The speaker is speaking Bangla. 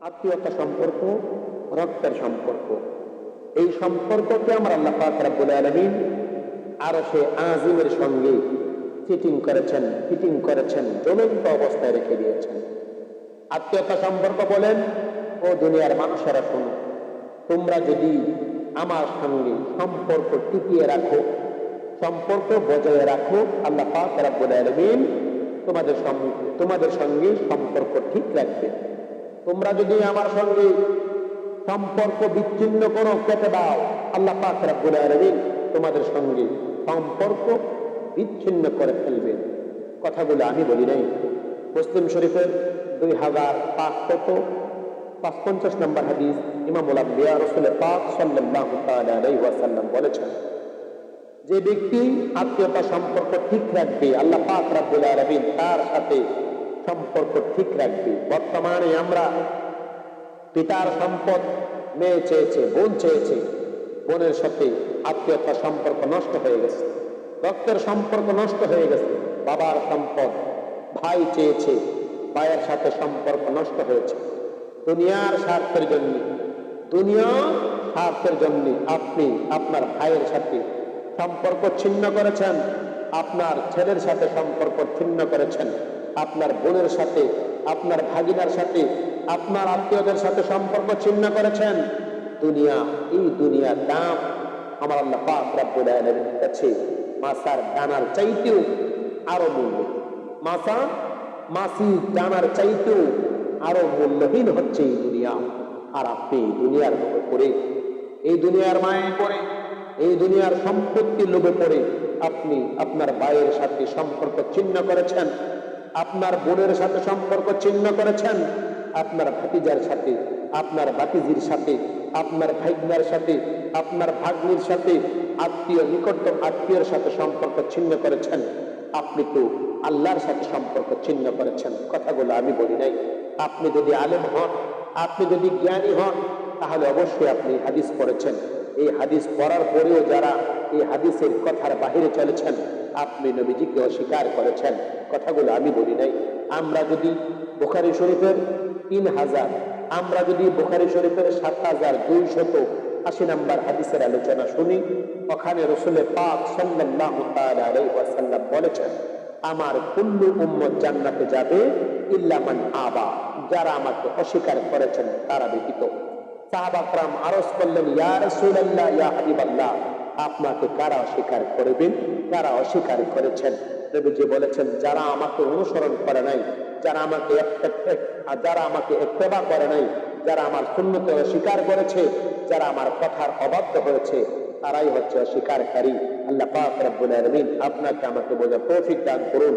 আত্মীয়তা সম্পর্ক, রক্তের সম্পর্ক। এই সম্পর্ককে আমার আল্লাহ পাক রব্বুল আলামিন আরশে আজিমের সঙ্গে ফিটিং করেছেন, জ্বলন্ত অবস্থায় রেখে দিয়েছেন। আত্মীয়তা সম্পর্ক বলেন, ও দুনিয়ার মানুষেরা শোনো, তোমরা যদি আমার সঙ্গে সম্পর্ক টিকিয়ে রাখো, সম্পর্ক বজায় রাখো, আল্লাহ পাক রব্বুল আলামিন তোমাদের সঙ্গে সম্পর্ক ঠিক রাখবে। তোমরা যদি আমার সঙ্গে সম্পর্ক বিচ্ছিন্ন করো, কেটে দাও, আল্লাহ পাক রব্বুল আলামিন তোমাদের সঙ্গে সম্পর্ক বিচ্ছিন্ন করে ফেলবেন। কথাগুলো আমি বলি নাই। মুসলিম শরীফের 2555 নম্বর হাদিস, ইমামুল আম্বিয়া রাসূল পাক সাল্লাল্লাহু তাআলা আলাইহি ওয়াসাল্লাম বলেছেন, যে ব্যক্তি আত্মীয়তা সম্পর্ক ঠিক রাখবে, আল্লাহ পাক রব্বুল আলামিন তার সাথে সম্পর্ক ঠিক রাখবে। বর্তমানে আমরা পিতার সম্পদ মেয়ে চেয়েছে, বোন চেয়েছে, বোনের সাথে আত্মীয়তা সম্পর্ক নষ্ট হয়ে গেছে, রক্তের সম্পর্ক নষ্ট হয়ে গেছে। বাবার সম্পদ ভাই চেয়েছে, ভাইয়ের সাথে সম্পর্ক নষ্ট হয়েছে। দুনিয়ার স্বার্থের জন্য আপনি আপনার ভাইয়ের সাথে সম্পর্ক ছিন্ন করেছেন, আপনার ছেলের সাথে সম্পর্ক ছিন্ন করেছেন, আপনার বোনের সাথে, আপনার ভাগিনার সাথে, আপনার আত্মীয়দের সাথে সম্পর্ক ছিন্ন করেছেন। এই দুনিয়ার দাম আমার আল্লাহ পাক রব্বুল আলামিনের কাছে মাছার দানার চাইতেও আরো মূল্য। মাছির দানার চাইতেও আরো মূল্যহীন হচ্ছে এই দুনিয়া। আর আপনি দুনিয়ার লোভে পড়ে, এই দুনিয়ার মায়ে পড়ে, এই দুনিয়ার সম্পত্তির লোভে পড়ে আপনি আপনার ভাইয়ের সাথে সম্পর্ক ছিন্ন করেছেন, আপনার বোনের সাথে সম্পর্ক ছিন্ন করেছেন, আপনার ভাতিজার সাথে, আপনার ভাতিজির সাথে, আপনার ভাইগনার সাথে, আপনার ভাগ্নির সাথে, নিকটতম আত্মীয়ের সাথে সম্পর্ক ছিন্ন করেছেন। আপনি তো আল্লাহর সাথে সম্পর্ক ছিন্ন করেছেন। কথাগুলো আমি বলি নাই। আপনি যদি আলেম হন, আপনি যদি জ্ঞানী হন, তাহলে অবশ্যই আপনি হাদিস পড়েছেন। এই হাদিস পড়ার পরেও যারা এই হাদিসের কথার বাহিরে চলেছেন, আপনি নবীজিকে অস্বীকার করেছেন। কথাগুলো আমি বলি নাই। আমরা যদি বুখারী শরীফের 3000, আমরা যদি বুখারী শরীফের 7280 নম্বর হাদিসের আলোচনা শুনি, ওখানে রাসূল পাক সাল্লাল্লাহু তাআলা আলাইহি ওয়াসাল্লাম বলেছেন, আমার কুল্লু উম্মত জান্নাতে যাবে ইল্লা মান আবা, যারা আমাকে অস্বীকার করেছেন তারা ব্যতীত। সাহাবা کرام আরজ করলেন, ইয়া রাসূলুল্লাহ, ইয়া হাবিবাল্লাহ, আপনাকে কারা অস্বীকার করবেন, কারা অস্বীকার করেছেন? নবীজি বলেছেন, যারা আমাকে অনুসরণ করে নাই, যারা আমাকে ইত্তেবা করে নাই, যারা আমার সুন্নতে অস্বীকার করেছে, যারা আমার কথার অবাধ্য হয়েছে, তারাই হচ্ছে অস্বীকারী। আল্লাহ পাক রব্বুল আলামিন আপনাকে আমাকে বোঝার তৌফিক দান করুন।